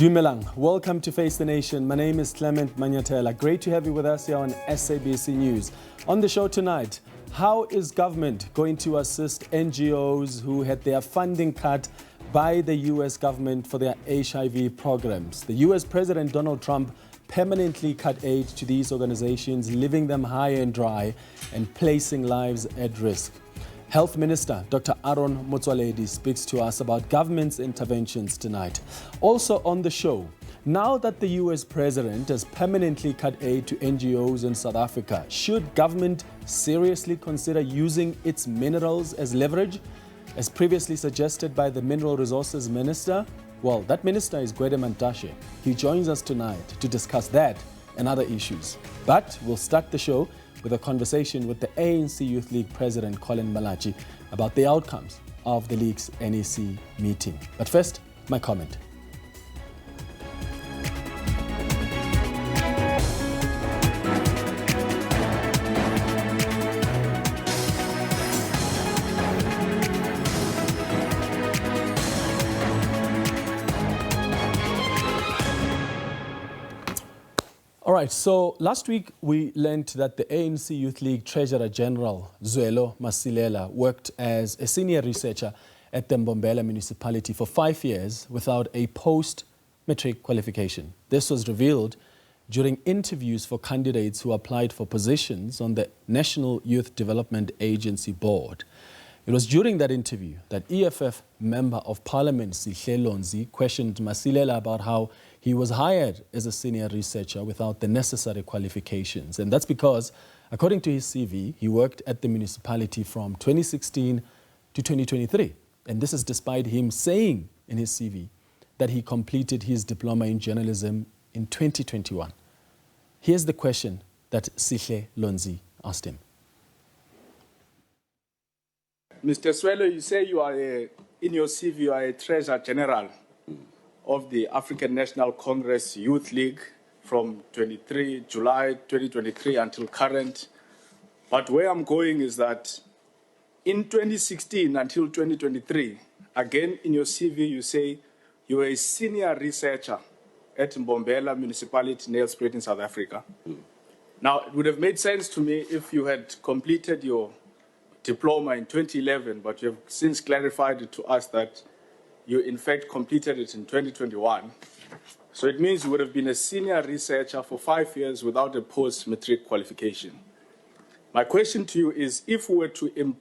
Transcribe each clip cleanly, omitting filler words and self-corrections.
Dumelang, welcome to Face the Nation. My name is Clement Manyatela. Great to have you with us here on SABC News. On the show tonight, how is government going to assist NGOs who had their funding cut by the US government for their HIV programs? The US President Donald Trump permanently cut aid to these organizations, leaving them high and dry and placing lives at risk. Health Minister Dr. Motsoaledi speaks to us about government's interventions tonight. Also on the show, now that the US President has permanently cut aid to NGOs in South Africa, should government seriously consider using its minerals as leverage, as previously suggested by the Mineral Resources Minister? Well, that minister is Gwede Mantashe. He joins us tonight to discuss that and other issues. But we'll start the show with a conversation with the ANC Youth League President Collen Malatji about the outcomes of the league's NEC meeting. But first, my comment. All right, so last week we learned that the ANC Youth League Treasurer General Zwelo Masilela worked as a senior researcher at the Mbombela Municipality for 5 years without a post-matric qualification. This was revealed during interviews for candidates who applied for positions on the National Youth Development Agency board. It was during that interview that EFF Member of Parliament Sihle Lonzi questioned Masilela about how he was hired as a senior researcher without the necessary qualifications. And that's because, according to his CV, he worked at the municipality from 2016 to 2023. And this is despite him saying in his CV that he completed his diploma in journalism in 2021. Here's the question that Sihle Lonzi asked him. Mr. Zwelo, you say you are in your CV, you are a Treasurer General of the African National Congress Youth League from July 2023 until current. But where I'm going is that in 2016 until 2023, again in your CV, you say you were a senior researcher at Mbombela Municipality, Nelspruit in South Africa. Now, it would have made sense to me if you had completed your diploma in 2011, but you have since clarified it to us that you in fact completed it in 2021. So it means you would have been a senior researcher for 5 years without a post-matric qualification. My question to you is, if we were to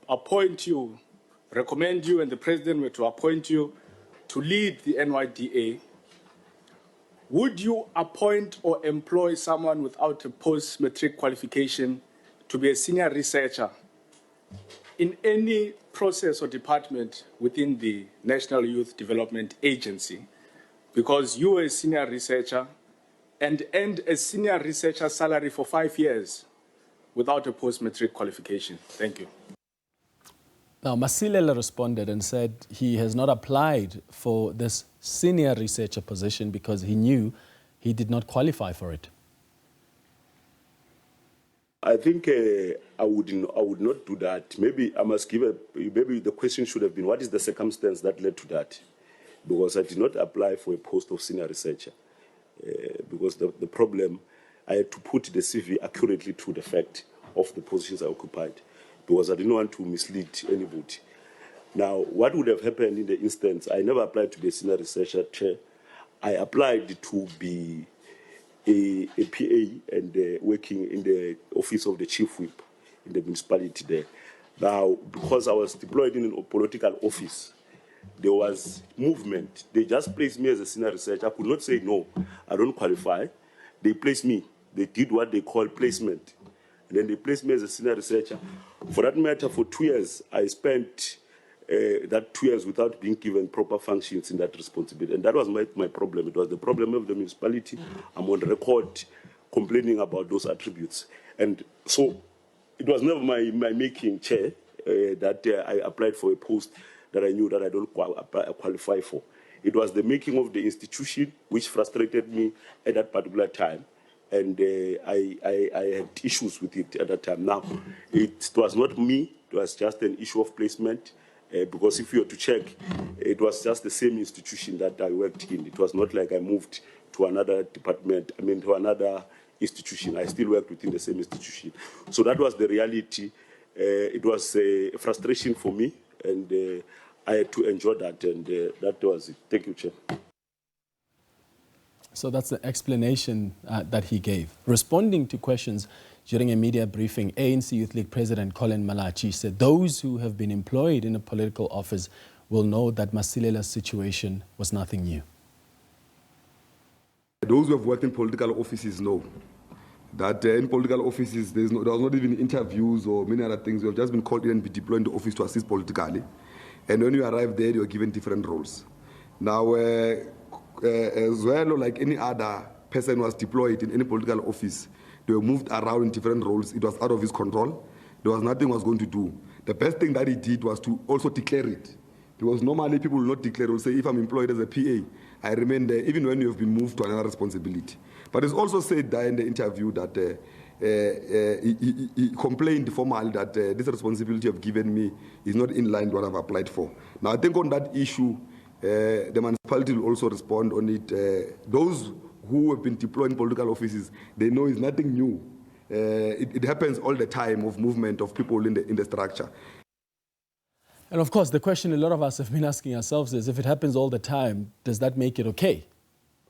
appoint you, recommend you, and the President were to appoint you to lead the NYDA, would you appoint or employ someone without a post-matric qualification to be a senior researcher in any process or department within the National Youth Development Agency, because you were a senior researcher and earned a senior researcher salary for 5 years without a post-matric qualification? Thank you. Now, Masilela responded and said he has not applied for this senior researcher position because he knew he did not qualify for it. I think I would not do that. Maybe I must maybe the question should have been, what is the circumstance that led to that? Because I did not apply for a post of senior researcher. Because the problem, I had to put the CV accurately to the fact of the positions I occupied, because I didn't want to mislead anybody. Now, what would have happened in the instance, I never applied to be a senior researcher chair. I applied to be a PA and working in the office of the chief whip in the municipality there. Now, because I was deployed in a political office, there was movement. They just placed me as a senior researcher. I could not say, no, I don't qualify. They placed me. They did what they call placement. And then they placed me as a senior researcher. For that matter, for 2 years, I spent that 2 years without being given proper functions in that responsibility. And that was my problem. It was the problem of the municipality. I'm on record complaining about those attributes. And so it was never my making, Chair, that I applied for a post that I knew that I don't qualify for. It was the making of the institution which frustrated me at that particular time. And I had issues with it at that time. Now, it was not me. It was just an issue of placement. Because if you were to check, it was just the same institution that I worked in. It was not like I moved to another department, to another institution. I still worked within the same institution. So that was the reality. It was a frustration for me, and I had to endure that, and that was it. Thank you, Chair. So that's the explanation that he gave. Responding to questions during a media briefing, ANC Youth League President Collen Malatji said those who have been employed in a political office will know that Masilela's situation was nothing new. Those who have worked in political offices know that in political offices there was not even interviews or many other things. We have just been called in and be deployed in the office to assist politically. And when you arrive there, you are given different roles. Now, as well, like any other person who was deployed in any political office, they were moved around in different roles. It was out of his control. There was nothing he was going to do. The best thing that he did was to also declare it. Because normally people will not declare, will say, if I'm employed as a PA, I remain there, even when you have been moved to another responsibility. But it's also said there in the interview that he complained formally that this responsibility you have given me is not in line with what I've applied for. Now, I think on that issue, the municipality will also respond on it. Those who have been deployed in political offices, they know it's nothing new. It happens all the time of movement of people in the structure. And of course, the question a lot of us have been asking ourselves is, if it happens all the time, does that make it okay?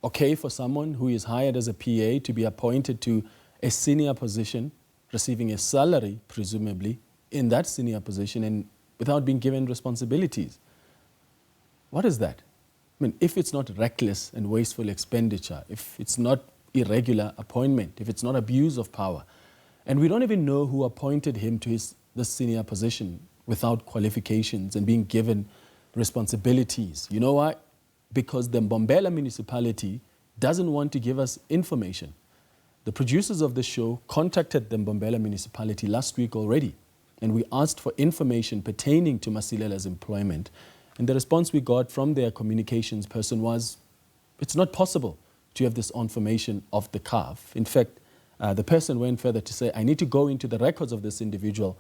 Okay for someone who is hired as a PA to be appointed to a senior position, receiving a salary, presumably, in that senior position and without being given responsibilities? What is that? I mean, if it's not reckless and wasteful expenditure, if it's not irregular appointment, if it's not abuse of power, and we don't even know who appointed him to this senior position without qualifications and being given responsibilities. You know why? Because the Mbombela Municipality doesn't want to give us information. The producers of the show contacted the Mbombela Municipality last week already, and we asked for information pertaining to Masilela's employment. And the response we got from their communications person was, it's not possible to have this information off the cuff. In fact, the person went further to say, I need to go into the records of this individual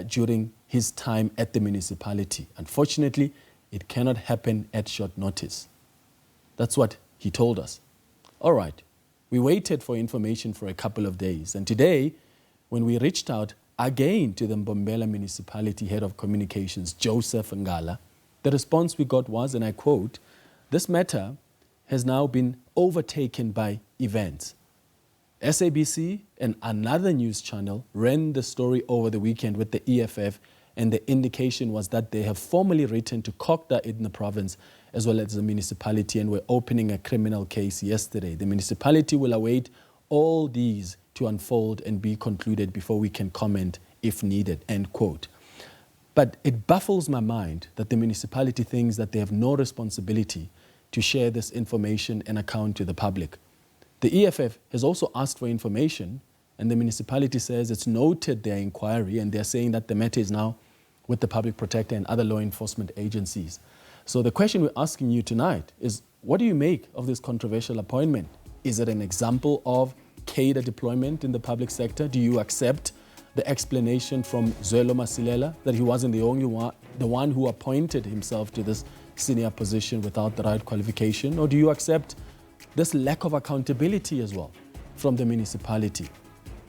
during his time at the municipality. Unfortunately, it cannot happen at short notice. That's what he told us. All right, we waited for information for a couple of days. And today, when we reached out again to the Mbombela Municipality Head of Communications, Joseph Ngala, the response we got was, and I quote, this matter has now been overtaken by events. SABC and another news channel ran the story over the weekend with the EFF, and the indication was that they have formally written to Kokda in the province as well as the municipality, and were opening a criminal case yesterday. The municipality will await all these to unfold and be concluded before we can comment if needed, end quote. But it baffles my mind that the municipality thinks that they have no responsibility to share this information and account to the public. The EFF has also asked for information, and the municipality says it's noted their inquiry, and they're saying that the matter is now with the public protector and other law enforcement agencies. So the question we're asking you tonight is, what do you make of this controversial appointment? Is it an example of cadre deployment in the public sector? Do you accept the explanation from Zwelo Masilela that he wasn't the only one, the one who appointed himself to this senior position without the right qualification? Or do you accept this lack of accountability as well from the municipality?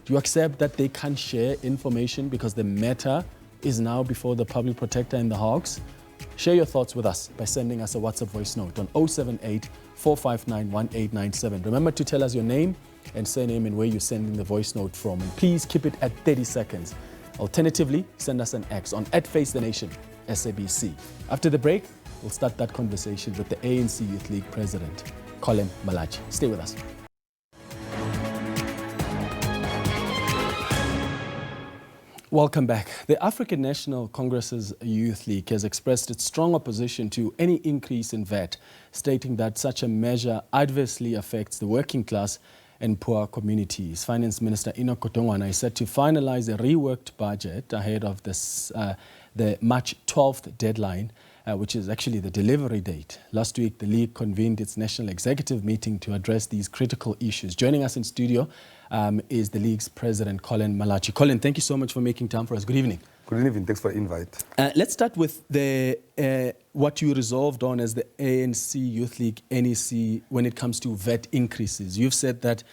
Do you accept that they can't share information because the matter is now before the public protector and the Hawks? Share your thoughts with us by sending us a WhatsApp voice note on 078 459 1897. Remember to tell us your name and surname and where you're sending the voice note from. And please keep it at 30 seconds. Alternatively, send us an X on @FaceTheNation SABC. After the break, we'll start that conversation with the ANC Youth League President, Collen Malatji. Stay with us. Welcome back. The African National Congress's Youth League has expressed its strong opposition to any increase in VAT, stating that such a measure adversely affects the working class and poor communities. Finance Minister Enoch Godongwana is set to finalize a reworked budget ahead of this, the March 12th deadline, which is actually the delivery date. Last week, the League convened its national executive meeting to address these critical issues. Joining us in studio is the League's President, Collen Malatji. Collen, thank you so much for making time for us. Good evening. Couldn't even thanks for the invite. Let's start with the what you resolved on as the ANC Youth League, NEC, when it comes to VAT increases. You've said that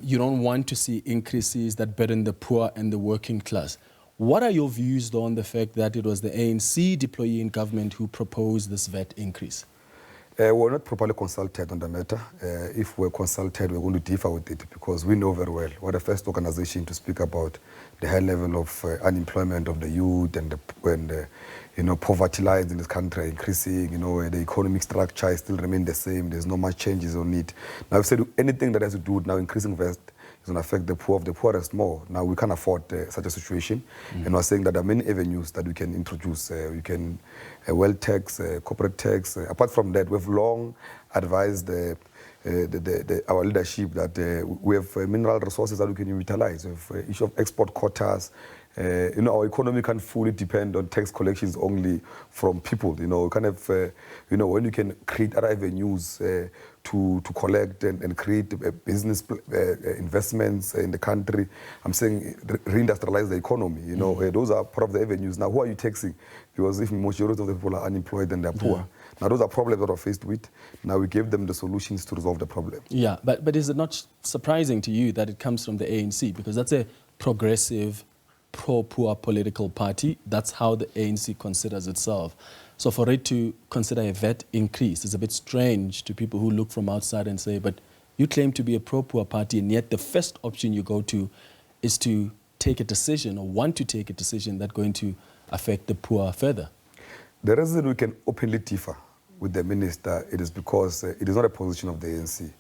you don't want to see increases that burden the poor and the working class. What are your views, though, on the fact that it was the ANC deployee in government who proposed this VAT increase? We're not properly consulted on the matter. If we're consulted, we're going to differ with it because we know very well we're the first organization to speak about the high level of unemployment of the youth and poverty lines in this country are increasing. The economic structure still remain the same. There's not much changes on it. Now, I've said anything that has to do with now increasing VAT is going to affect the poor of the poorest more. Now, we can't afford such a situation. And we're saying that there are many avenues that we can introduce. We can wealth tax, corporate tax. Apart from that, we've long advised our leadership that we have mineral resources that we can utilize. We have issue of export quotas. Our economy can't fully depend on tax collections only from people. We kind of, when you can create other avenues to collect and create business investments in the country. I'm saying reindustrialize the economy. Those are part of the avenues. Now, who are you taxing? Because if majority of the people are unemployed and they're poor. Now, those are problems that are faced with. Now, we gave them the solutions to resolve the problem. Yeah, but is it not surprising to you that it comes from the ANC? Because that's a progressive, pro-poor political party. That's how the ANC considers itself. So for it to consider a VAT increase is a bit strange to people who look from outside and say, but you claim to be a pro-poor party, and yet the first option you go to is to take a decision or want to take a decision that's going to affect the poor further. The reason we can openly differ with the minister, it is because it is not a position of the ANC.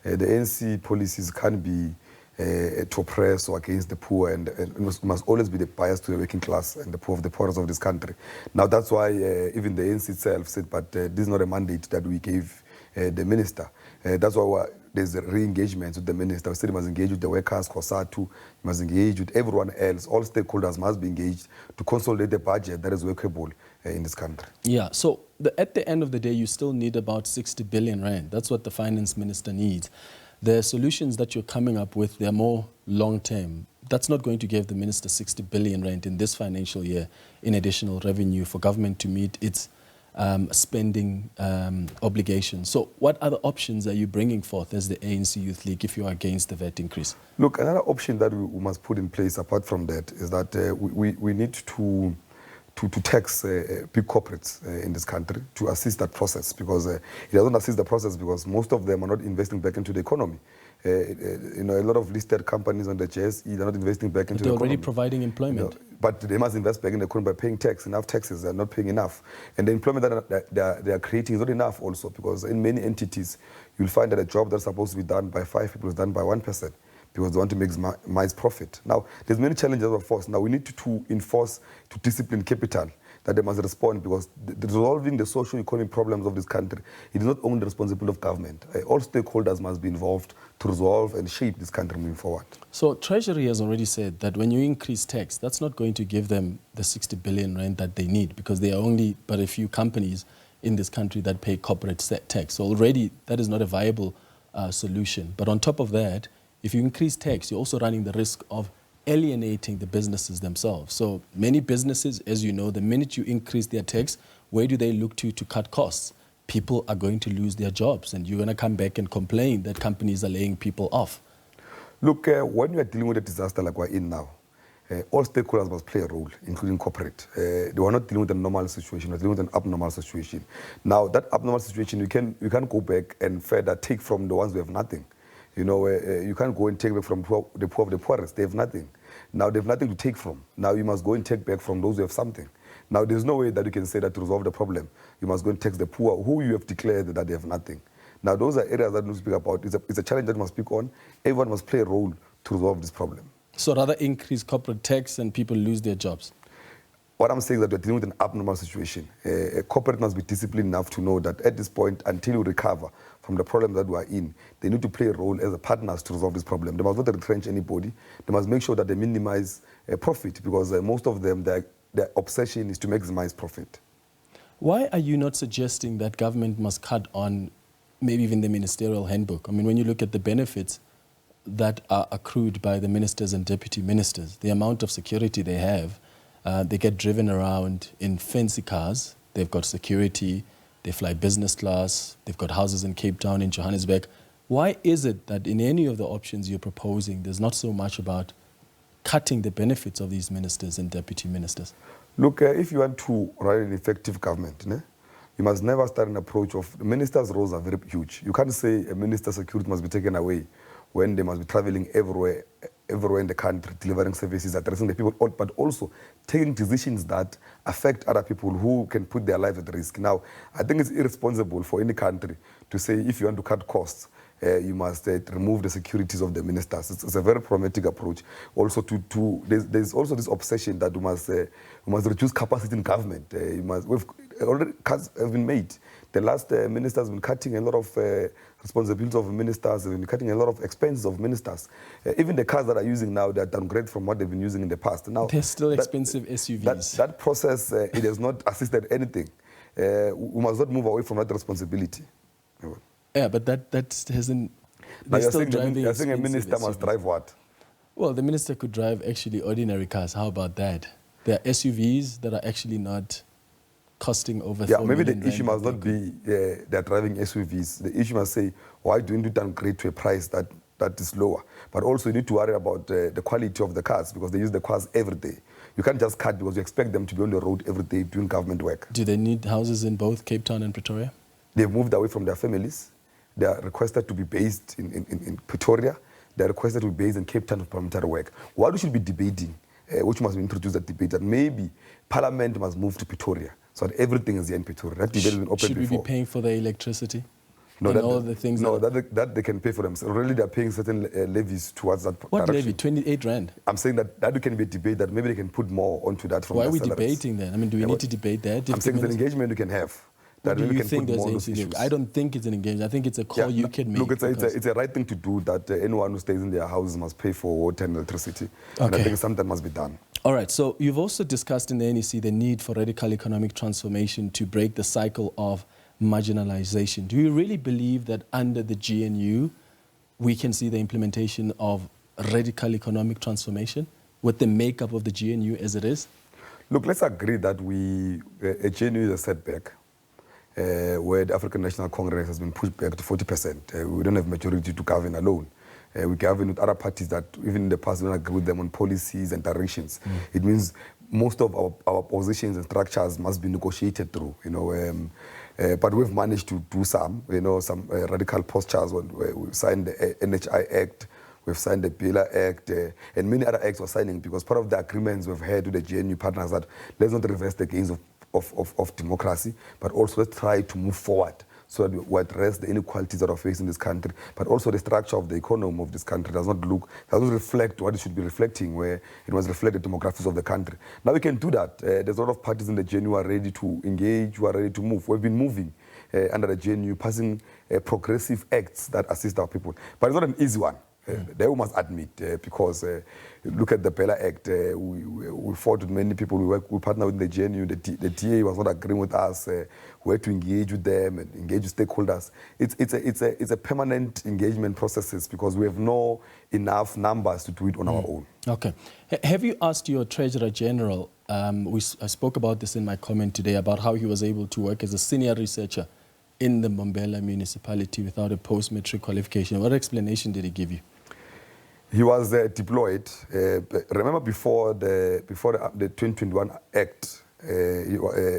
The ANC policies can't be to oppress or against the poor, and must always be the bias to the working class and the poor of the poorest of this country. Now, that's why even the ANC itself said, but this is not a mandate that we gave the minister. That's why there's a re-engagement with the minister. We said he must engage with the workers, COSATU, he must engage with everyone else. All stakeholders must be engaged to consolidate the budget that is workable in this country. Yeah, so at the end of the day, you still need about 60 billion rand. That's what the finance minister needs. The solutions that you're coming up with, they're more long-term. That's not going to give the minister 60 billion rand in this financial year in additional revenue for government to meet its spending obligations. So what other options are you bringing forth as the ANC Youth League if you are against the VAT increase? Look, another option that we must put in place apart from that is that we need to tax big corporates in this country to assist that process, because it doesn't assist the process because most of them are not investing back into the economy. A lot of listed companies on the JSE, they're not investing back into the economy. They're already providing employment. But they must invest back in the economy by paying tax. Enough taxes, they're not paying enough. And the employment that they are creating is not enough also, because in many entities, you'll find that a job that's supposed to be done by 5 people is done by 1%. Because they want to maximize profit. Now, there's many challenges of force. Now, we need to enforce, to discipline capital, that they must respond, because resolving the socio-economic problems of this country, it is not only the responsibility of government. All stakeholders must be involved to resolve and shape this country moving forward. So Treasury has already said that when you increase tax, that's not going to give them the 60 billion rand that they need, because there are only but a few companies in this country that pay corporate tax. So already that is not a viable solution. But on top of that, if you increase tax, you're also running the risk of alienating the businesses themselves. So many businesses, as you know, the minute you increase their tax, where do they look to cut costs? People are going to lose their jobs, and you're going to come back and complain that companies are laying people off. Look, when you are dealing with a disaster like we're in now, all stakeholders must play a role, including corporate. They were not dealing with a normal situation, we're dealing with an abnormal situation. Now, that abnormal situation, you can't go back and further take from the ones who have nothing. You can't go and take back from the poor of the poorest. They have nothing. Now, they have nothing to take from. Now, you must go and take back from those who have something. Now, there's no way that you can say that to resolve the problem. You must go and tax the poor, who you have declared that they have nothing. Now, those are areas that we speak about. It's a challenge that we must speak on. Everyone must play a role to resolve this problem. So rather increase corporate tax and people lose their jobs? What I'm saying is that we're dealing with an abnormal situation. A corporate must be disciplined enough to know that at this point, until you recover from the problem that we are in, they need to play a role as a partners to resolve this problem. They must not retrench anybody. They must make sure that they minimize profit, because most of them, their obsession is to maximize profit. Why are you not suggesting that government must cut on maybe even the ministerial handbook? I mean, when you look at the benefits that are accrued by the ministers and deputy ministers, the amount of security they have, They get driven around in fancy cars. They've got security. They fly business class. They've got houses in Cape Town, in Johannesburg. Why is it that in any of the options you're proposing, there's not so much about cutting the benefits of these ministers and deputy ministers? Look, if you want to run an effective government, you must never start an approach of ministers' roles are very huge. You can't say a minister's security must be taken away when they must be traveling everywhere in the country, delivering services, addressing the people, but also taking decisions that affect other people who can put their life at risk. Now, I think it's irresponsible for any country to say if you want to cut costs, you must remove the securities of the ministers. It's a very pragmatic approach. Also, there's also this obsession that we must reduce capacity in government. Already cuts have been made. The last minister has been cutting a lot of responsibilities of ministers, have been cutting a lot of expenses of ministers. Even the cars that are using now, they are downgraded from what they've been using in the past. Now, they're still expensive SUVs. That process, it has not assisted anything. We must not move away from that responsibility. Yeah, but that hasn't... Now you're saying a minister must drive what? Well, the minister could drive actually ordinary cars. How about that? There are SUVs that are actually not costing over 4 maybe million the issue must not be they're driving SUVs. The issue must say, why do you need to downgrade to a price that is lower? But also you need to worry about the quality of the cars because they use the cars every day. You can't just cut because you expect them to be on the road every day doing government work. Do they need houses in both Cape Town and Pretoria? They've moved away from their families. They are requested to be based in Pretoria. They are requested to be based in Cape Town for parliamentary work. What we should be debating, which must be introduced that debate, that maybe Parliament must move to Pretoria so that everything is here in Pretoria. That debate has been open Should before. we be paying for the electricity? No, and that, all the things that they can pay for themselves. Really, they're paying certain levies towards that What direction. levy? 28 rand? I'm saying that can be a debate that maybe they can put more onto that from Why their are we salaries. debating then? I mean, do we need to debate that? I'm saying it's an engagement you can have. What That do maybe you can think put there's more on an those issues. I don't think it's an engagement. I think it's a call you can make. Look, it's a right thing to do that anyone who stays in their houses must pay for water and electricity. And I think something must be done. All right, so you've also discussed in the NEC the need for radical economic transformation to break the cycle of marginalization. Do you really believe that under the GNU we can see the implementation of radical economic transformation with the makeup of the GNU as it is? Look, let's agree that a GNU is a setback where the African National Congress has been pushed back to 40%. We don't have majority to govern alone. We govern with other parties that even in the past we don't agree with them on policies and directions. It means most of our positions and structures must be negotiated through, but we've managed to do some radical postures. We've signed the NHI Act, we've signed the Bela Act, and many other acts we're signing because part of the agreements we've had with the GNU partners that let's not reverse the gains of democracy, but also let's try to move forward so that we address the inequalities that are facing this country, but also the structure of the economy of this country doesn't reflect what it should be reflecting, where it must reflect the demographics of the country. Now we can do that. There's a lot of parties in the GNU who are ready to engage, who are ready to move. We've been moving under the GNU, passing progressive acts that assist our people. But it's not an easy one. They must admit, because look at the Bela Act. We fought with many people. We partnered with the GNU. The DA was not agreeing with us. We had to engage with them and engage with stakeholders. It's a permanent engagement process because we have no enough numbers to do it on our own. Okay. Have you asked your Treasurer General, I spoke about this in my comment today, about how he was able to work as a senior researcher in the Mbombela Municipality without a post-matric qualification? What explanation did he give you? He was deployed. Remember before the 2021 Act,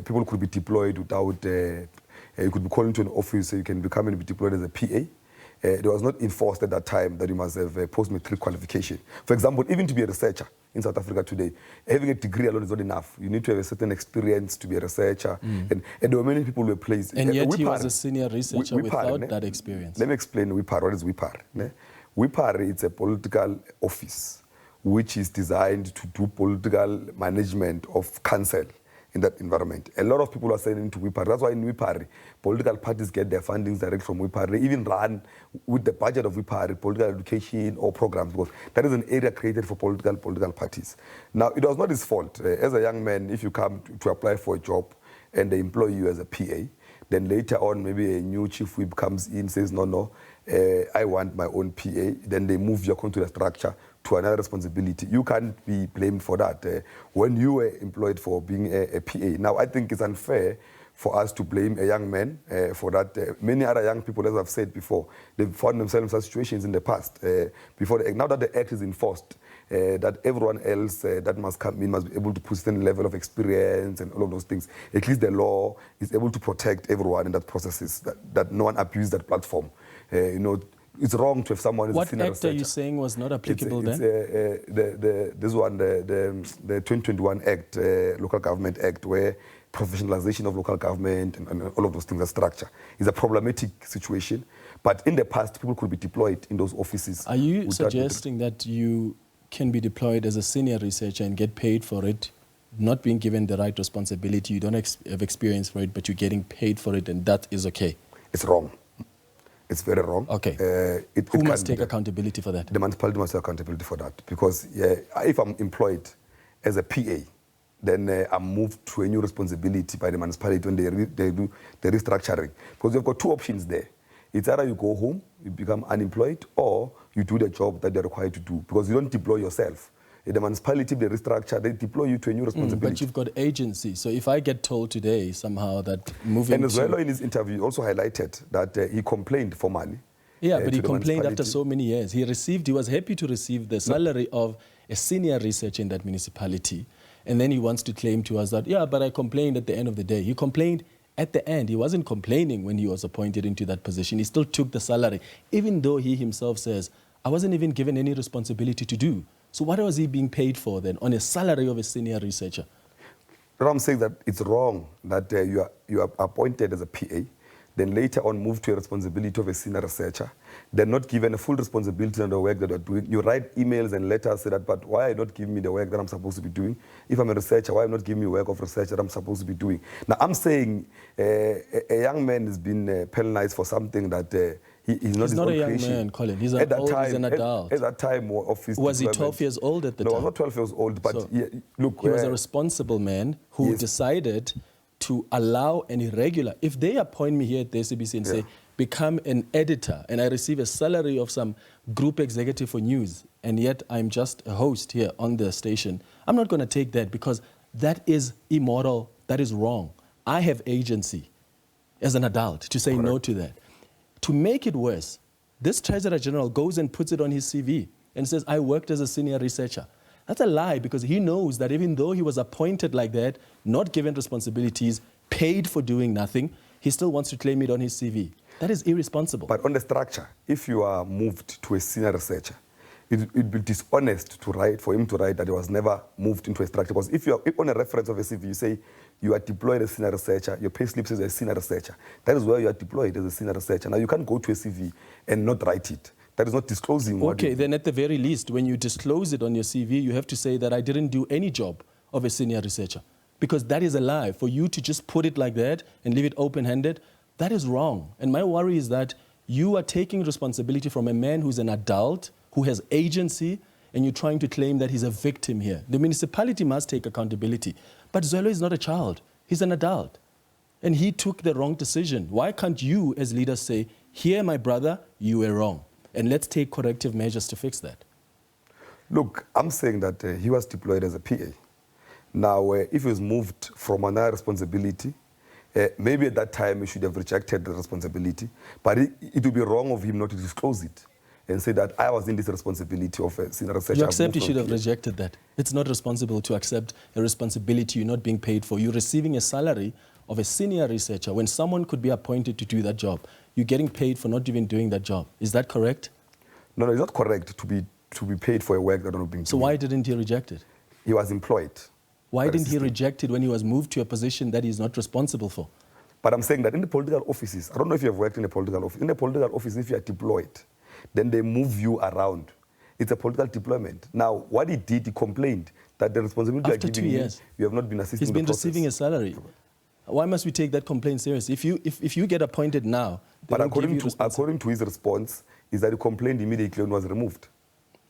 people could be deployed without, you could be called into an office, you can become and be deployed as a PA. It was not enforced at that time that you must have a post-matric qualification. For example, even to be a researcher in South Africa today, having a degree alone is not enough. You need to have a certain experience to be a researcher. And there were many people who were placed. And yet he was a senior researcher without that experience. Let me explain WIPAR. What is WIPAR? WIPAR is a political office which is designed to do political management of council in that environment. A lot of people are sending to WIPAR. That's why in WIPAR, political parties get their fundings direct from WIPAR. They even run with the budget of WIPAR, political education or programs, because that is an area created for political parties. Now, it was not his fault. As a young man, if you come to apply for a job and they employ you as a PA, then later on, maybe a new chief whip comes in, says, no, I want my own PA. Then they move you according to the structure to another responsibility, you can't be blamed for that. When you were employed for being a PA. Now, I think it's unfair for us to blame a young man for that. Many other young people, as I've said before, they've found themselves in such situations in the past. Now that the act is enforced, that everyone else that must come in must be able to put a certain level of experience and all of those things. At least the law is able to protect everyone in that process, that no one abuse that platform. It's wrong to have someone What as a senior act researcher. are you saying was not applicable then? This one, the 2021 Act, Local Government Act, where professionalization of local government and all of those things are structure. It's a problematic situation. But in the past, people could be deployed in those offices. Are you suggesting that you can be deployed as a senior researcher and get paid for it, not being given the right responsibility? You don't have experience for it, but you're getting paid for it, and that is okay? It's wrong. It's very wrong. Okay. Who must take accountability for that? The municipality must take accountability for that. Because if I'm employed as a PA, then I'm moved to a new responsibility by the municipality when they do the restructuring. Because you've got two options there. It's either you go home, you become unemployed, or you do the job that they're required to do. Because you don't deploy yourself. The municipality, they restructure, they deploy you to a new responsibility. But you've got agency. So if I get told today somehow that moving And Zwelo in his interview also highlighted that he complained formally. Yeah, but he complained after so many years. He was happy to receive the salary of a senior researcher in that municipality. And then he wants to claim to us that, yeah, but I complained at the end of the day. He complained at the end. He wasn't complaining when he was appointed into that position. He still took the salary, even though he himself says, I wasn't even given any responsibility to do. So what was he being paid for then on a salary of a senior researcher? I'm saying that it's wrong that you are appointed as a PA, then later on moved to a responsibility of a senior researcher, then not given a full responsibility on the work that you're doing. You write emails and letters say that, but why are you not giving me the work that I'm supposed to be doing? If I'm a researcher, why are you not giving me work of research that I'm supposed to be doing? Now, I'm saying a young man has been penalized for something that he's not a young man, Colin. He's an adult. At that time, was he 12 years old at the time? No, I was not 12 years old, but so look. He was a responsible man who decided to allow an irregular. If they appoint me here at the SABC and say, become an editor, and I receive a salary of some group executive for news, and yet I'm just a host here on the station, I'm not going to take that because that is immoral, that is wrong. I have agency as an adult to say no to that. To make it worse, this Treasurer General goes and puts it on his CV and says, I worked as a senior researcher. That's a lie because he knows that even though he was appointed like that, not given responsibilities, paid for doing nothing, he still wants to claim it on his CV. That is irresponsible. But on the structure, if you are moved to a senior researcher, it would be dishonest for him to write that he was never moved into a structure. Because if on a reference of a CV, you say you are deployed as a senior researcher, your payslip says a senior researcher. That is where you are deployed as a senior researcher. Now, you can't go to a CV and not write it. That is not disclosing what you do. Then at the very least, when you disclose it on your CV, you have to say that I didn't do any job of a senior researcher. Because that is a lie. For you to just put it like that and leave it open-handed, that is wrong. And my worry is that you are taking responsibility from a man who's an adult, who has agency, and you're trying to claim that he's a victim here. The municipality must take accountability. But Zwelo is not a child. He's an adult. And he took the wrong decision. Why can't you, as leaders, say, here, my brother, you were wrong, and let's take corrective measures to fix that? Look, I'm saying that he was deployed as a PA. Now, if he was moved from another responsibility, maybe at that time he should have rejected the responsibility, but it would be wrong of him not to disclose it and say that I was in this responsibility of a senior researcher. You accept he should have rejected that. It's not responsible to accept a responsibility you're not being paid for. You're receiving a salary of a senior researcher when someone could be appointed to do that job. You're getting paid for not even doing that job. Is that correct? No, it's not correct to be paid for a work that not being done. So why didn't he reject it? He was employed. Why didn't he reject it when he was moved to a position that he's not responsible for? But I'm saying that in the political offices, I don't know if you have worked in a political office. In a political office, if you are deployed, then they move you around. It's a political deployment. Now, what he did, he complained that the responsibility after 2 years, you have not been assisting. He's been receiving a salary. Why must we take that complaint seriously? If you get appointed now, but according to his response, is that he complained immediately when he was removed.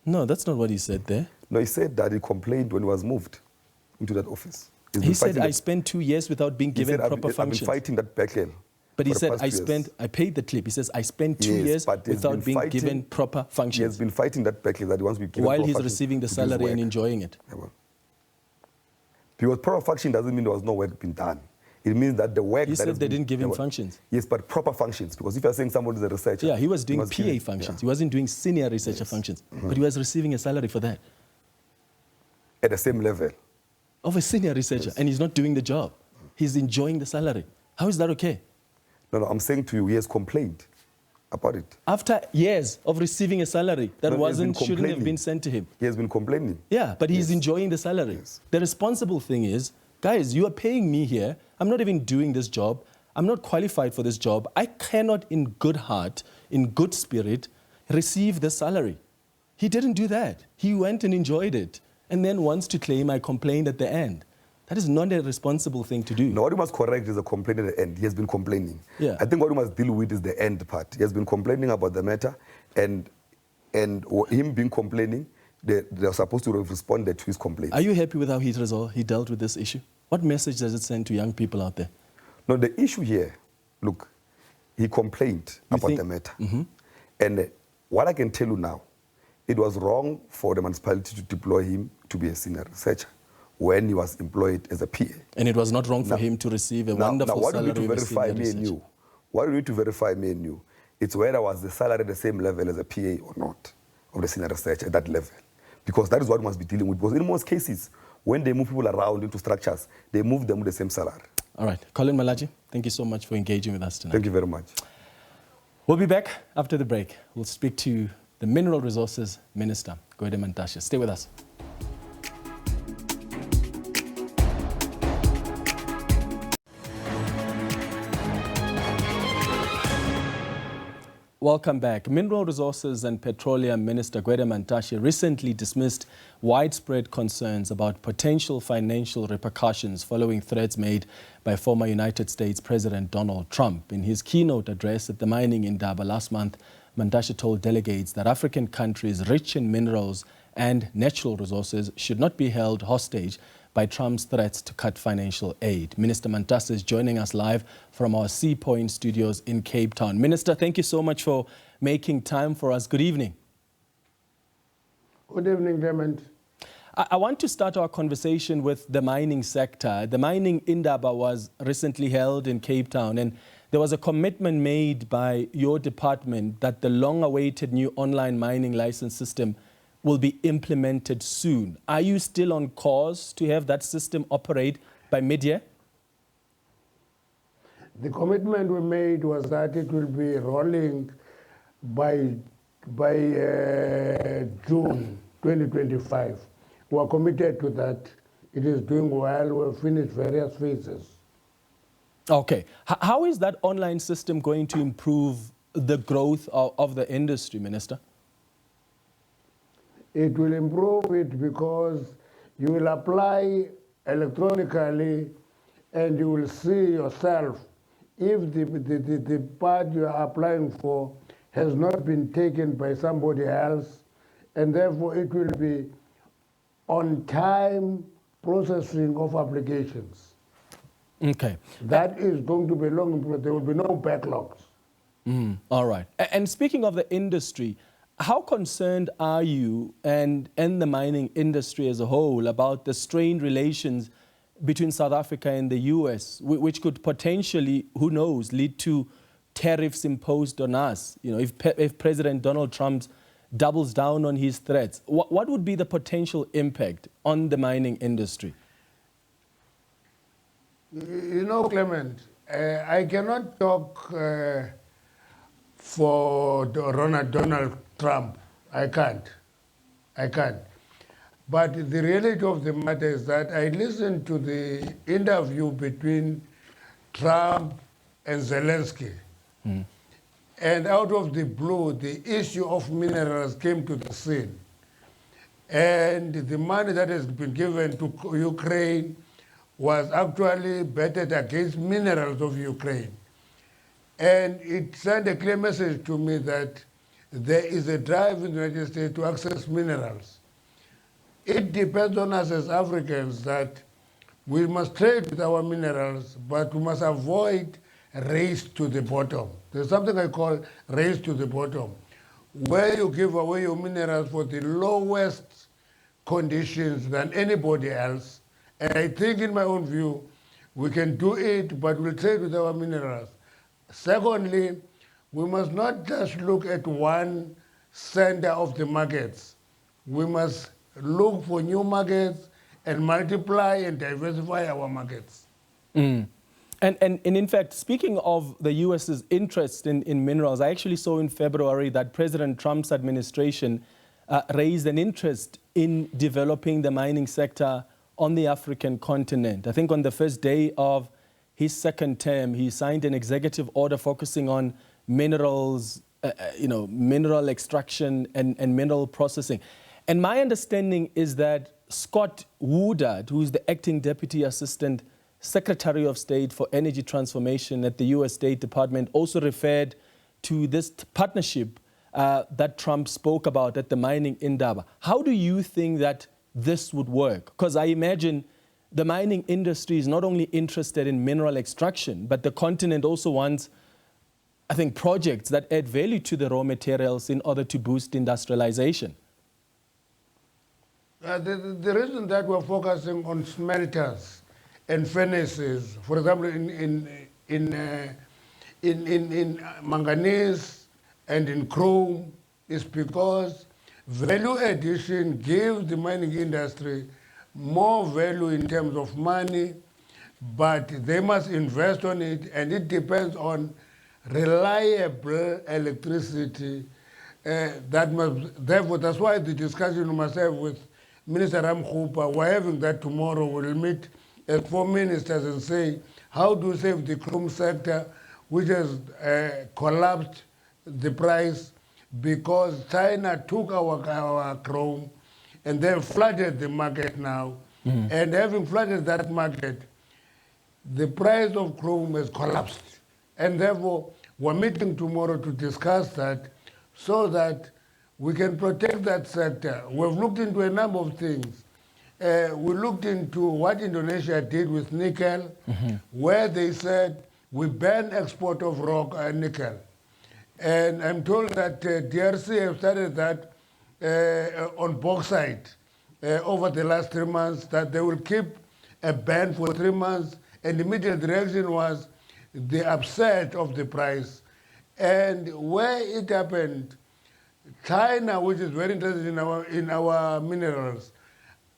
No, that's not what he said there. No, he said that he complained when he was moved into that office. He said, I spent 2 years without being given proper functions. I've been fighting that battle But he for the said, past 2 years. I paid the clip. He says, I spent 2 Yes, years but he's without been being fighting- given proper He functions. has been fighting that backlash that he wants to be given While proper he's functions receiving the to do his salary and work. enjoying it. Yeah, well. Because proper function doesn't mean there was no work being done. It means that the work He that said has they been- didn't give him yeah, well, functions. Yes, but proper functions. Because if you're saying somebody is a researcher... Yeah, he was doing must give PA him- functions. yeah. He wasn't doing senior researcher functions. But he was receiving a salary for that. At the same level. Of a senior researcher. And he's not doing the job. He's enjoying the salary. How is that okay? No, I'm saying to you, he has complained about it. After years of receiving a salary that No, he has been shouldn't have complaining. been sent to him. He has been complaining. Yeah, but he's enjoying the salary. Yes. The responsible thing is, guys, you are paying me here. I'm not even doing this job. I'm not qualified for this job. I cannot, in good heart, in good spirit, receive the salary. He didn't do that. He went and enjoyed it, and then wants to claim I complained at the end. That is not a responsible thing to do. No, what you must correct is the complaint at the end. He has been complaining. Yeah. I think what you must deal with is the end part. He has been complaining about the matter, and him being complaining, they're supposed to have responded to his complaint. Are you happy with how he dealt with this issue? What message does it send to young people out there? No, the issue here, look, he complained about the matter. And what I can tell you now, it was wrong for the municipality to deploy him to be a senior researcher when he was employed as a PA. And it was not wrong for him to receive a wonderful what salary we need to of a verify senior me and researcher. you, what we need to verify me and you, it's whether was the salary at the same level as a PA or not, of the senior researcher at that level. Because that is what we must be dealing with. Because in most cases, when they move people around into structures, they move them with the same salary. All right. Collen Malatji, thank you so much for engaging with us tonight. Thank you very much. We'll be back after the break. We'll speak to the Mineral Resources Minister, Gwede Mantashe. Stay with us. Welcome back. Mineral Resources and Petroleum Minister Gwede Mantashe recently dismissed widespread concerns about potential financial repercussions following threats made by former United States President Donald Trump. In his keynote address at the mining indaba last month, Mantashe told delegates that African countries rich in minerals and natural resources should not be held hostage by Trump's threats to cut financial aid. Minister Mantashe is joining us live from our Sea Point studios in Cape Town. Minister, thank you so much for making time for us. Good evening. Good evening, Clement. I want to start our conversation with the mining sector. The mining indaba was recently held in Cape Town, and there was a commitment made by your department that the long-awaited new online mining license system will be implemented soon. Are you still on course to have that system operate by mid-year? The commitment we made was that it will be rolling by June 2025. We are committed to that. It is doing well. We've finished various phases. Okay. How is that online system going to improve the growth of the industry, Minister? It will improve it because you will apply electronically and you will see yourself if the part you are applying for has not been taken by somebody else, and therefore it will be on-time processing of applications. Okay. That is going to be long, but there will be no backlogs. All right. And speaking of the industry, how concerned are you and the mining industry as a whole about the strained relations between South Africa and the US, which could potentially, who knows, lead to tariffs imposed on us? You know, if President Donald Trump doubles down on his threats, what would be the potential impact on the mining industry? You know, Clement, I cannot talk for Donald Trump. I can't. But the reality of the matter is that I listened to the interview between Trump and Zelensky. And out of the blue, the issue of minerals came to the scene. And the money that has been given to Ukraine was actually betted against minerals of Ukraine. And it sent a clear message to me that there is a drive in the United States to access minerals. It depends on us as Africans that we must trade with our minerals, but we must avoid race to the bottom. There's something I call race to the bottom, where you give away your minerals for the lowest conditions than anybody else. And I think, in my own view, we can do it, but we'll trade with our minerals. Secondly, we must not just look at one center of the markets. We must look for new markets and multiply and diversify our markets. And in fact, speaking of the U.S.'s interest in minerals, I actually saw in February that President Trump's administration raised an interest in developing the mining sector on the African continent. I think on the first day of his second term, he signed an executive order focusing on minerals, mineral extraction and mineral processing. And my understanding is that Scott Woodard, who is the acting Deputy Assistant Secretary of State for Energy Transformation at the U.S. State Department, also referred to this partnership that Trump spoke about at the mining Indaba. How do you think that this would work? Because I imagine the mining industry is not only interested in mineral extraction, but the continent also wants, I think, projects that add value to the raw materials in order to boost industrialization. The reason that we're focusing on smelters and furnaces, for example, in manganese and in chrome, is because value addition gives the mining industry more value in terms of money, but they must invest on it, and it depends on reliable electricity. Therefore, that's why the discussion we must have with Minister Ramkhupa, we're having that tomorrow. We'll meet as 4 ministers and say, how do we save the chrome sector, which has collapsed the price because China took our chrome and then flooded the market now. And having flooded that market, the price of chrome has collapsed. And therefore, we're meeting tomorrow to discuss that so that we can protect that sector. We've looked into a number of things. We looked into what Indonesia did with nickel, where they said we ban export of nickel. And I'm told that DRC have started that on bauxite over the last 3 months, that they will keep a ban for 3 months, and the immediate reaction was the upset of the price. And where it happened, China, which is very interested in our minerals,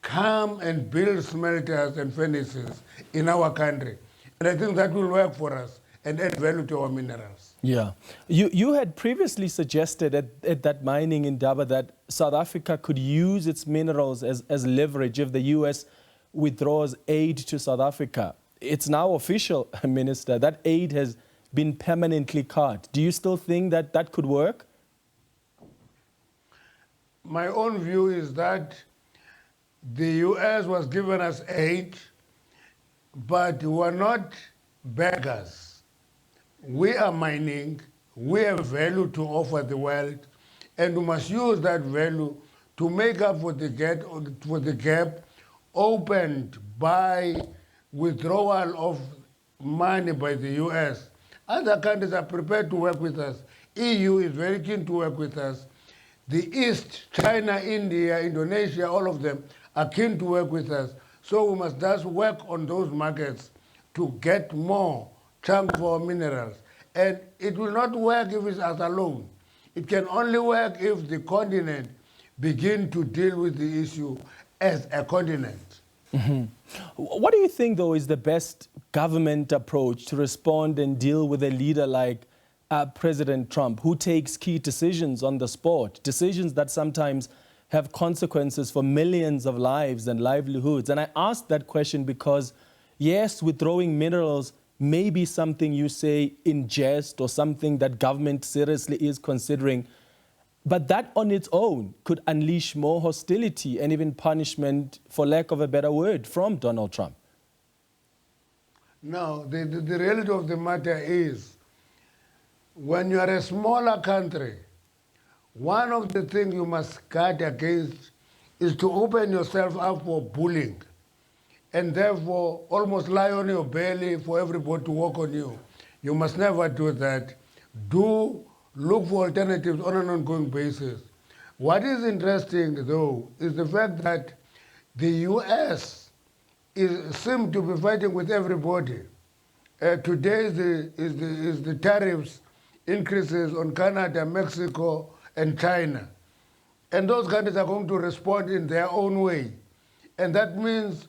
come and build smelters and furnaces in our country. And I think that will work for us and add value to our minerals. Yeah. You had previously suggested at that mining in Indaba that South Africa could use its minerals as leverage if the U.S. withdraws aid to South Africa. It's now official, Minister, that aid has been permanently cut. Do you still think that that could work? My own view is that the U.S. was giving us aid, but we are not beggars. We are mining, we have value to offer the world, and we must use that value to make up for the gap opened by withdrawal of money by the U.S. Other countries are prepared to work with us. EU is very keen to work with us. The East, China, India, Indonesia, all of them are keen to work with us. So we must just work on those markets to get more chunk for minerals. And it will not work if it's us alone. It can only work if the continent begin to deal with the issue as a continent. What do you think, though, is the best government approach to respond and deal with a leader like President Trump, who takes key decisions on the spot, decisions that sometimes have consequences for millions of lives and livelihoods? And I ask that question because, yes, withdrawing minerals may be something you say in jest or something that government seriously is considering, but that on its own could unleash more hostility and even punishment, for lack of a better word, from Donald Trump. No, the reality of the matter is, when you are a smaller country, one of the things you must guard against is to open yourself up for bullying, and therefore almost lie on your belly for everybody to walk on you. You must never do that. Do look for alternatives on an ongoing basis. What is interesting, though, is the fact that the U.S. seems to be fighting with everybody. Today is the tariffs increases on Canada, Mexico, and China. And those countries are going to respond in their own way. And that means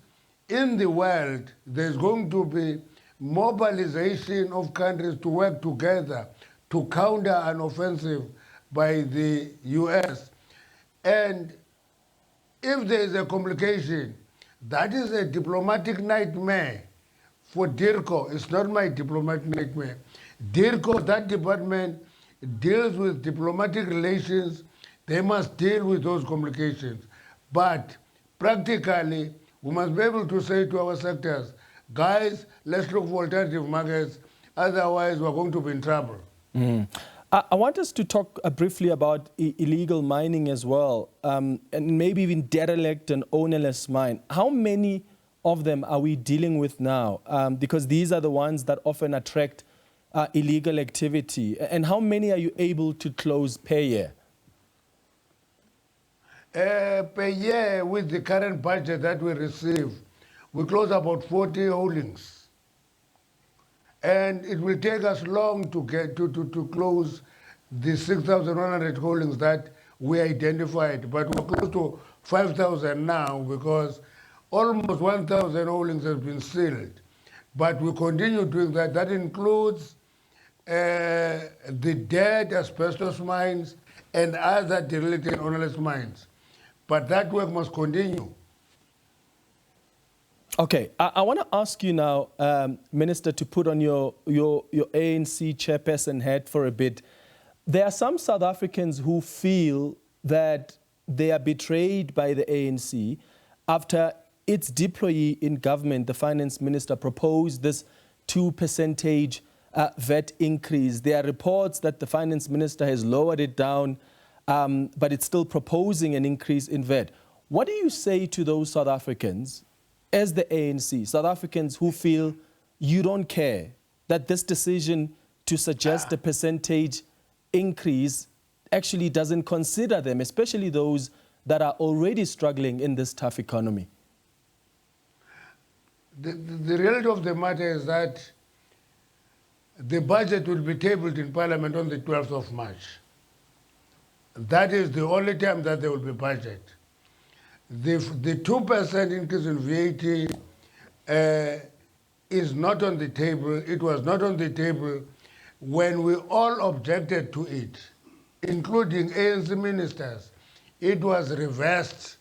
in the world, there's going to be mobilization of countries to work together to counter an offensive by the US. And if there is a complication, that is a diplomatic nightmare for DIRCO. It's not my diplomatic nightmare. DIRCO, that department, deals with diplomatic relations. They must deal with those complications. But practically, we must be able to say to our sectors, guys, let's look for alternative markets, otherwise we're going to be in trouble. I want us to talk briefly about illegal mining as well, and maybe even derelict and ownerless mine. How many of them are we dealing with now? Because these are the ones that often attract illegal activity. And how many are you able to close per year? Per year, with the current budget that we receive, we close about 40 holdings. And it will take us long to get to close the 6,100 holdings that we identified. But we're close to 5,000 now because almost 1,000 holdings have been sealed. But we continue doing that. That includes the dead asbestos mines and other derelict and ownerless mines. But that work must continue. Okay, I want to ask you now, Minister, to put on your ANC chairperson hat for a bit. There are some South Africans who feel that they are betrayed by the ANC after its deployee in government, the finance minister, proposed this 2% VAT increase. There are reports that the finance minister has lowered it down, but it's still proposing an increase in VAT. What do you say to those South Africans as the ANC, South Africans who feel you don't care, that this decision to suggest a percentage increase actually doesn't consider them, especially those that are already struggling in this tough economy? The reality of the matter is that the budget will be tabled in Parliament on the 12th of March. That is the only time that there will be budget. The 2% increase in VAT is not on the table. It was not on the table when we all objected to it, including ANC ministers. It was reversed,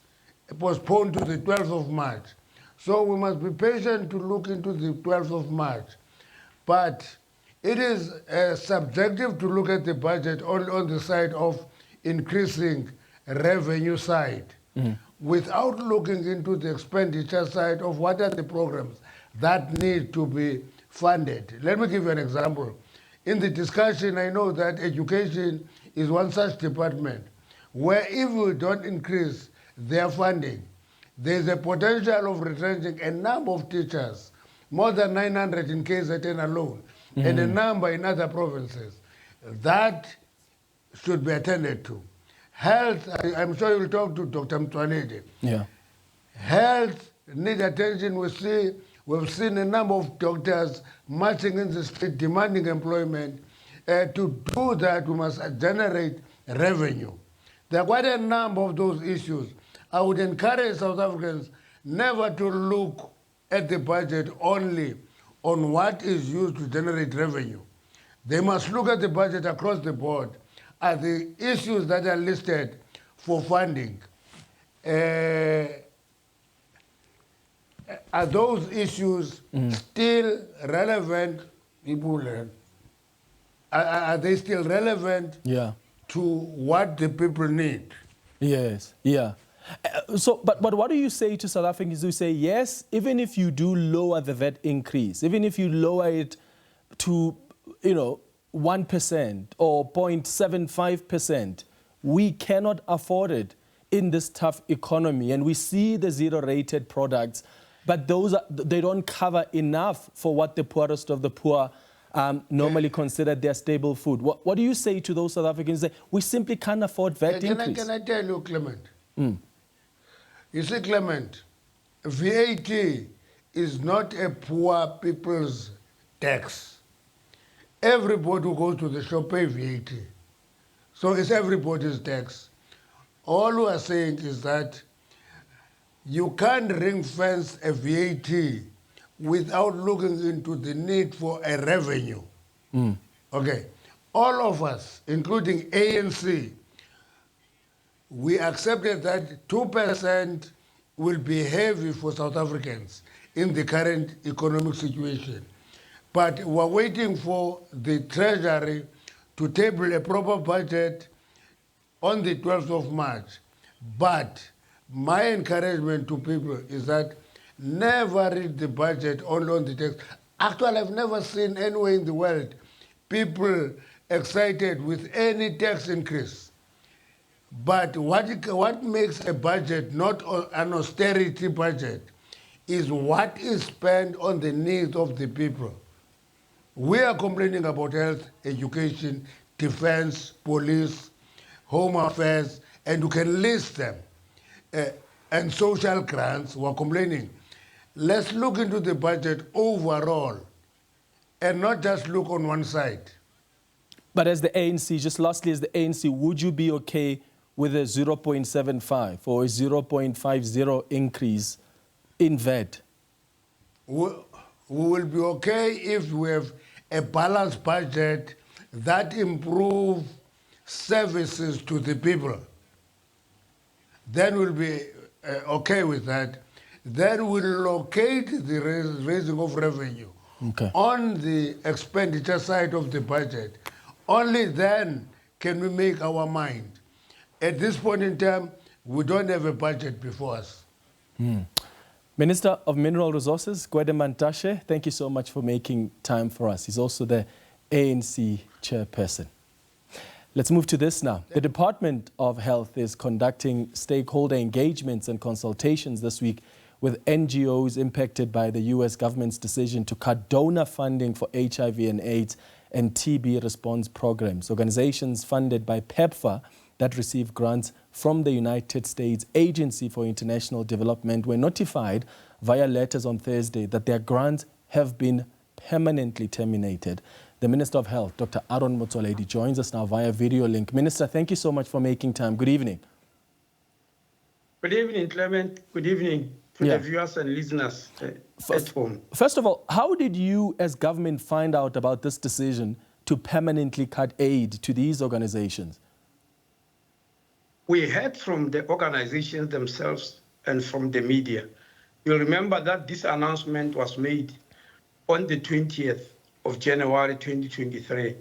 postponed to the 12th of March. So we must be patient to look into the 12th of March. But it is subjective to look at the budget on the side of increasing revenue side, without looking into the expenditure side of what are the programs that need to be funded. Let me give you an example. In the discussion, I know that education is one such department where if we don't increase their funding, there's a potential of retrenching a number of teachers, more than 900 in KZN alone, and a number in other provinces. That should be attended to. Health, I'm sure you'll talk to Dr. Motsoaledi. Yeah. Health needs attention. We've seen a number of doctors marching in the street demanding employment. To do that, we must generate revenue. There are quite a number of those issues. I would encourage South Africans never to look at the budget only on what is used to generate revenue. They must look at the budget across the board at the issues that are listed for funding. Are those issues still relevant? People learn. Are they still relevant to what the people need? Yes, yeah. But what do you say to South Africans who say, yes, even if you do lower the VAT increase, even if you lower it to, 1% or 0.75%, we cannot afford it in this tough economy. And we see the zero-rated products, but they don't cover enough for what the poorest of the poor normally considered their staple food. What do you say to those South Africans that we simply can't afford VAT increase? Can I tell you, Clement? You see, Clement, VAT is not a poor people's tax. Everybody who goes to the shop pay VAT. So it's everybody's tax. All we are saying is that you can't ring fence a VAT without looking into the need for a revenue. Okay. All of us, including ANC, we accepted that 2% will be heavy for South Africans in the current economic situation. But we're waiting for the Treasury to table a proper budget on the 12th of March. But my encouragement to people is that never read the budget only on the text. Actually, I've never seen anywhere in the world people excited with any tax increase. But what makes a budget not an austerity budget is what is spent on the needs of the people. We are complaining about health, education, defense, police, home affairs, and you can list them. And social grants, we're complaining. Let's look into the budget overall and not just look on one side. But as the ANC, just lastly, as the ANC, would you be okay with a 0.75 or a 0.50 increase in VAT? We will be okay if we have a balanced budget that improves services to the people. Then we'll be okay with that. Then we'll locate the raising of revenue on the expenditure side of the budget. Only then can we make our mind. At this point in time, we don't have a budget before us. Minister of Mineral Resources, Gwede Mantashe, thank you so much for making time for us. He's also the ANC chairperson. Let's move to this now. The Department of Health is conducting stakeholder engagements and consultations this week with NGOs impacted by the U.S. government's decision to cut donor funding for HIV and AIDS and TB response programs. Organizations funded by PEPFAR that receive grants from the United States Agency for International Development were notified via letters on Thursday that their grants have been permanently terminated. The Minister of Health, Dr. Motsoaledi, joins us now via video link. Minister, thank you so much for making time. Good evening. Good evening, Clement. Good evening to the viewers and listeners at home. First of all, how did you as government find out about this decision to permanently cut aid to these organizations? We heard from the organizations themselves and from the media. You'll remember that this announcement was made on the 20th of January 2023,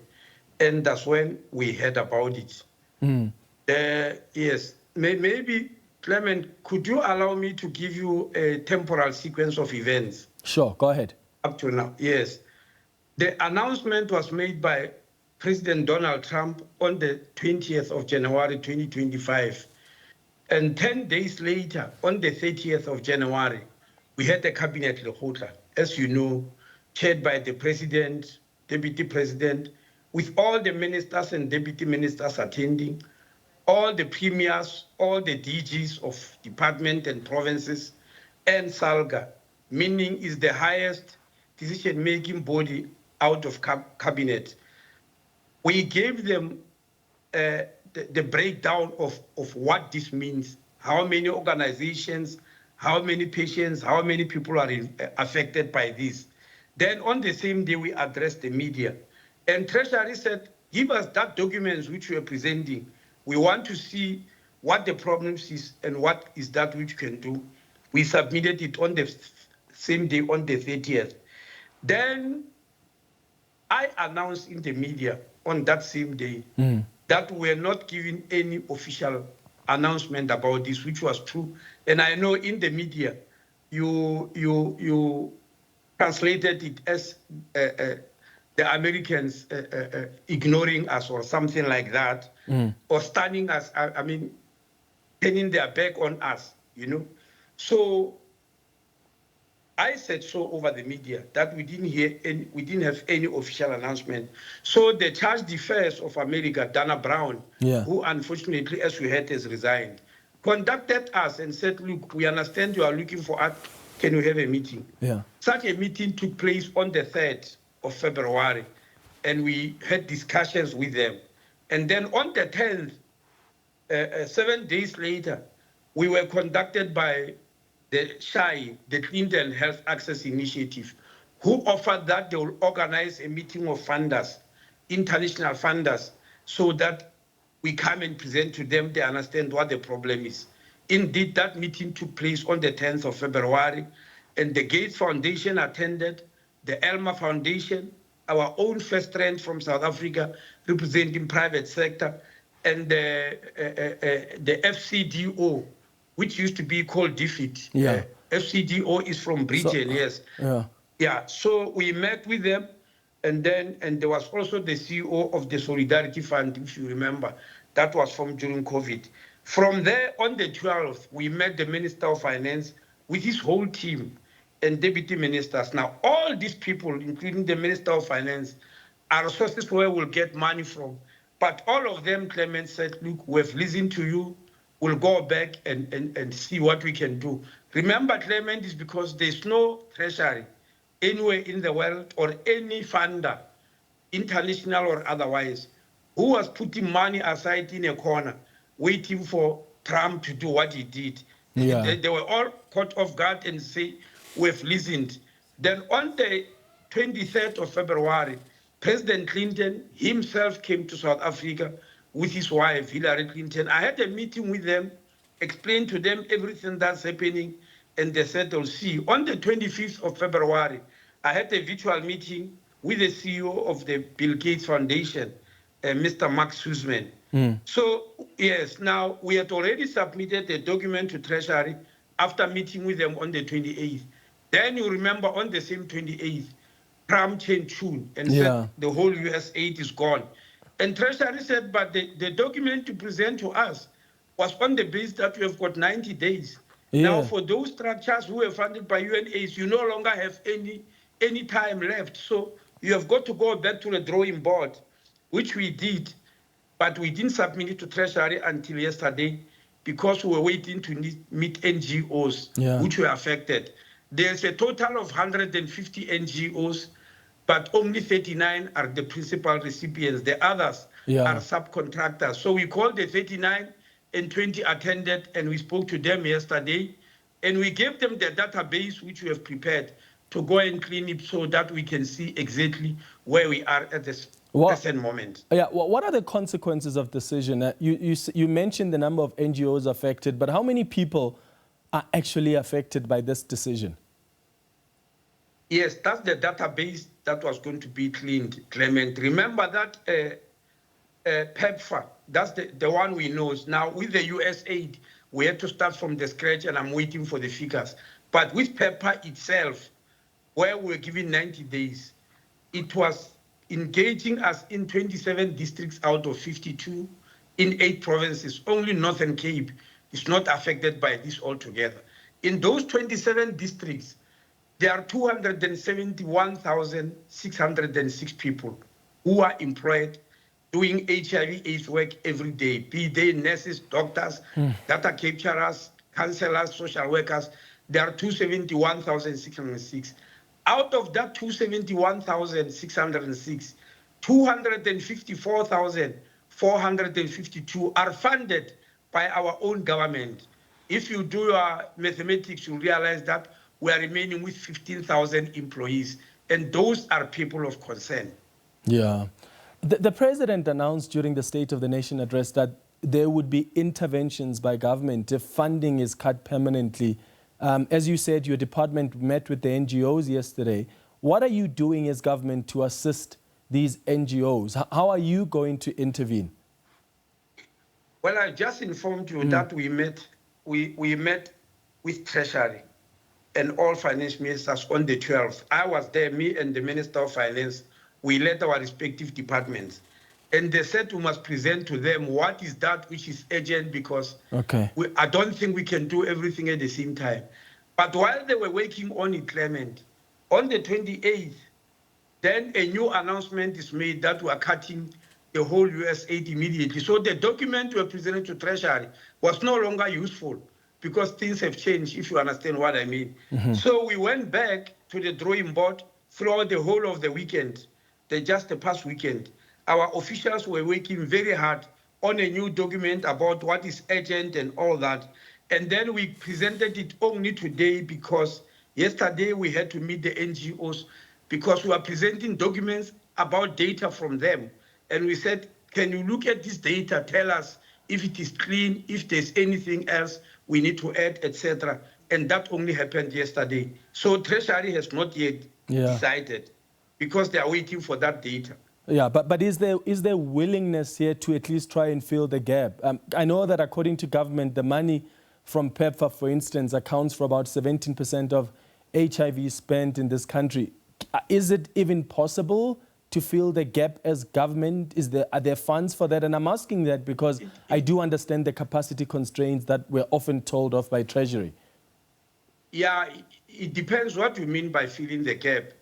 and that's when we heard about it. Yes, maybe, Clement, could you allow me to give you a temporal sequence of events? Sure, go ahead. Up to now, yes. The announcement was made by President Donald Trump on the 20th of January 2025. And 10 days later, on the 30th of January, we had a cabinet Lekgotla, as you know, chaired by the president, deputy president, with all the ministers and deputy ministers attending, all the premiers, all the DGs of department and provinces, and SALGA, meaning is the highest decision-making body out of cabinet. We gave them the breakdown of what this means, how many organizations, how many patients, how many people are affected by this. Then on the same day, we addressed the media. And Treasury said, give us that documents which we are presenting. We want to see what the problems is and what is that which we can do. We submitted it on the same day, on the 30th. Then I announced in the media on that same day that we're not giving any official announcement about this, which was true. And I know in the media, you translated it as the Americans ignoring us or something like that, or stunning us, I mean, turning their back on us, you know. So I said so over the media that we didn't have any official announcement. So the charge d'affaires of America, Dana Brown, who unfortunately, as we heard, has resigned, contacted us and said, look, we understand you are looking for us. Can we have a meeting? Yeah. Such a meeting took place on the 3rd of February, and we had discussions with them. And then on the 10th, 7 days later, we were contacted by the SHI, the Clinton Health Access Initiative, who offered that they will organize a meeting of funders, international funders, so that we come and present to them, they understand what the problem is. Indeed, that meeting took place on the 10th of February, and the Gates Foundation attended, the Elmer Foundation, our own first friend from South Africa, representing private sector, and the FCDO, which used to be called DFID. Yeah. FCDO is from Britain, yes. Yeah. Yeah, so we met with them, and there was also the CEO of the Solidarity Fund, if you remember. That was from during COVID. From there, on the 12th, we met the Minister of Finance with his whole team and deputy ministers. Now, all these people, including the Minister of Finance, are sources where we'll get money from. But all of them, Clement said, look, we've listened to you. We'll go back and see what we can do. Remember, Clement, is because there's no treasury anywhere in the world or any funder, international or otherwise, who was putting money aside in a corner, waiting for Trump to do what he did. Yeah. They were all caught off guard and say, we've listened. Then on the 23rd of February, President Clinton himself came to South Africa with his wife, Hillary Clinton. I had a meeting with them, explained to them everything that's happening, and they said they'll see. On the 25th of February, I had a virtual meeting with the CEO of the Bill Gates Foundation, Mr. Mark Sussman. So, yes, now we had already submitted a document to Treasury after meeting with them on the 28th. Then you remember on the same 28th, Trump changed tune and said the whole US aid is gone. And Treasury said, but the document to present to us was on the basis that we have got 90 days. Now, for those structures who were funded by UNAIDS, you no longer have any time left. So you have got to go back to the drawing board, which we did, but we didn't submit it to Treasury until yesterday because we were waiting to meet NGOs which were affected. There's a total of 150 NGOs, but only 39 are the principal recipients. The others are subcontractors. So we called the 39 and 20 attended, and we spoke to them yesterday, and we gave them the database which we have prepared to go and clean it so that we can see exactly where we are at this present moment. What are the consequences of decision? You mentioned the number of NGOs affected, but how many people are actually affected by this decision? Yes, that's the database that was going to be cleaned, Clement. Remember that PEPFAR, that's the one we know. Now, with the US aid, we had to start from the scratch, and I'm waiting for the figures. But with PEPFAR itself, where we were given 90 days, it was engaging us in 27 districts out of 52 in 8 provinces. Only Northern Cape is not affected by this altogether. In those 27 districts, there are 271,606 people who are employed doing HIV/AIDS work every day, be they nurses, doctors, data capturers, counselors, social workers. There are 271,606. Out of that 271,606, 254,452 are funded by our own government. If you do your mathematics, you realize that we are remaining with 15,000 employees, and those are people of concern. Yeah. The president announced during the State of the Nation address that there would be interventions by government if funding is cut permanently. As you said, your department met with the NGOs yesterday. What are you doing as government to assist these NGOs? How are you going to intervene? Well, I just informed you that we met with Treasury and all finance ministers on the 12th. I was there, me and the Minister of Finance. We led our respective departments. And they said we must present to them what is that which is urgent, because I don't think we can do everything at the same time. But while they were working on it, Clement, on the 28th, then a new announcement is made that we are cutting the whole US aid immediately. So the document we presented to Treasury was no longer useful because things have changed, if you understand what I mean. So we went back to the drawing board throughout the whole of the weekend, just the past weekend. Our officials were working very hard on a new document about what is urgent and all that. And then we presented it only today because yesterday we had to meet the NGOs because we are presenting documents about data from them. And we said, can you look at this data, tell us if it is clean, if there's anything else we need to add, etc. And that only happened yesterday. So Treasury has not yet decided because they are waiting for that data. Yeah, but is there willingness here to at least try and fill the gap? I know that according to government, the money from PEPFAR, for instance, accounts for about 17% of HIV spent in this country. Is it even possible to fill the gap as government? Are there funds for that? And I'm asking that because I do understand the capacity constraints that we're often told of by Treasury. Yeah, it depends what you mean by filling the gap.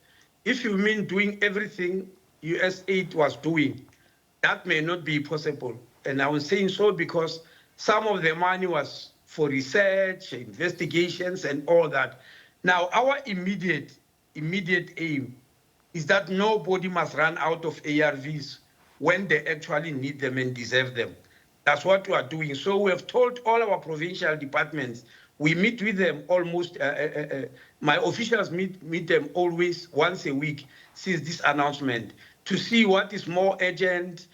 If you mean doing everything US aid was doing, that may not be possible. And I was saying so because some of the money was for research, investigations, and all that. Now, our immediate aim is that nobody must run out of ARVs when they actually need them and deserve them. That's what we are doing. So we have told all our provincial departments, we meet with them almost, my officials meet them always once a week since this announcement to see what is more urgent,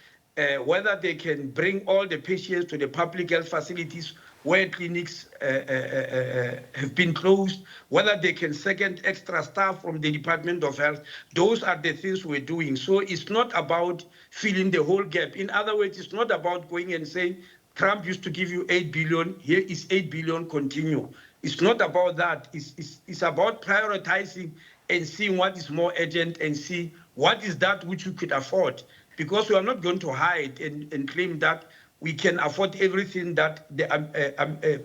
whether they can bring all the patients to the public health facilities where clinics have been closed, whether they can second extra staff from the Department of Health. Those are the things we're doing. So it's not about filling the whole gap. In other words, it's not about going and saying, Trump used to give you 8 billion, here is 8 billion, continue. It's not about that. It's about prioritizing and seeing what is more urgent and see what is that which you could afford. Because we are not going to hide and claim that we can afford everything that the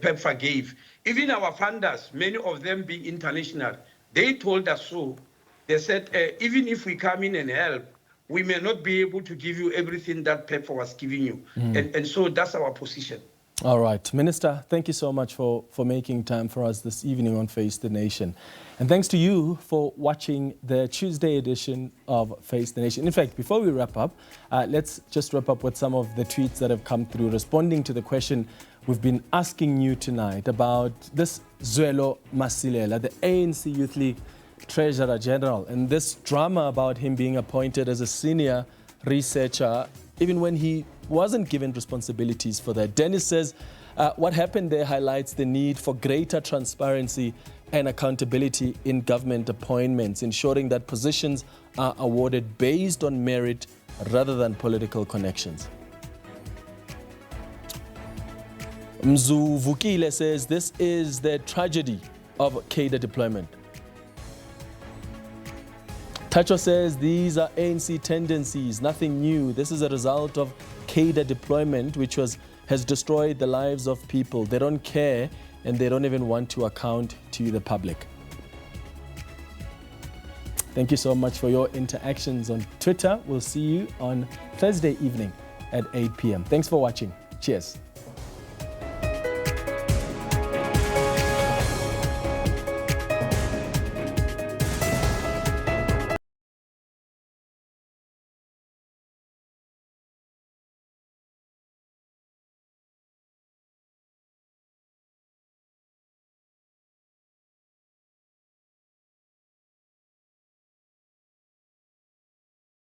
PEPFAR gave. Even our funders, many of them being international, they told us so. They said, even if we come in and help, we may not be able to give you everything that PEPFAR was giving you. And so that's our position. All right. Minister, thank you so much for making time for us this evening on Face the Nation. And thanks to you for watching the Tuesday edition of Face the Nation. In fact, before we wrap up, let's just wrap up with some of the tweets that have come through responding to the question we've been asking you tonight about this Zwelo Masilela, the ANC Youth League Treasurer General, and this drama about him being appointed as a senior researcher, even when he wasn't given responsibilities for that. Dennis says, what happened there highlights the need for greater transparency and accountability in government appointments, ensuring that positions are awarded based on merit rather than political connections. Mzu Vukile says, this is the tragedy of cadre deployment. Tacho says, these are ANC tendencies, nothing new. This is a result of cadre deployment, which has destroyed the lives of people. They don't care and they don't even want to account to the public. Thank you so much for your interactions on Twitter. We'll see you on Thursday evening at 8 p.m. Thanks for watching. Cheers.